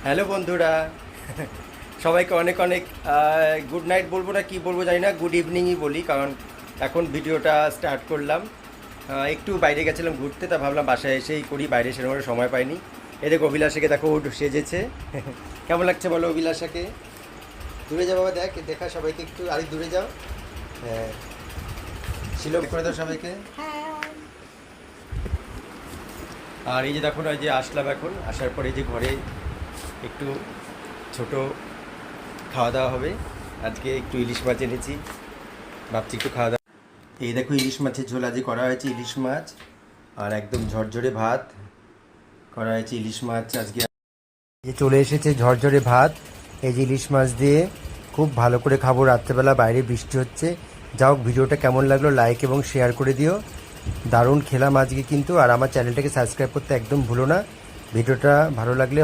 Hello বন্ধুরা, সবাইকে অনেক অনেক গুড নাইট বলবো না কি বলবো জানি না, গুড ইভিনিংই বলি, কারণ এখন ভিডিওটা স্টার্ট করলাম। একটু বাইরে গেছিলাম ঘুরতে, তা ভাবলাম বাসায় এসেই করি, বাইরে সেরকম সময় পাইনি। এদিকে অভিলাষাকে দেখো, ও সেজেছে। কেমন লাগছে বলো অভিলাষাকে? দূরে যাও বাবা, দেখা সবাইকে, একটু আরেক দূরে যাও। হ্যাঁ, ছিল করে দাও সবাইকে। আর এই যে দেখো না, এই যে আসলাম, এখন আসার পরে যে ঘরে একটু ছোট খাওয়া দাওয়া হবে। আজকে একটু ইলিশ মাছ এনেছি, ভাবছি একটু খাওয়া দাওয়া। এই দেখো ইলিশ মাছের ঝোল আজকে করা হয়েছে, ইলিশ মাছ আর একদম ঝরঝরে ভাত করা হয়েছে। ইলিশ মাছ আজকে যে চলে এসেছে, ঝরঝরে ভাত এই যে ইলিশ মাছ দিয়ে খুব ভালো করে খাবো রাত্রেবেলা। বাইরে বৃষ্টি হচ্ছে। যাও, ভিডিওটা কেমন লাগলো লাইক এবং শেয়ার করে দিও। দারুণ খেলাম আজকে কিন্তু। আর আমার চ্যানেলটাকে সাবস্ক্রাইব করতে একদম ভুলো না। ভিডিওটা ভালো লাগলে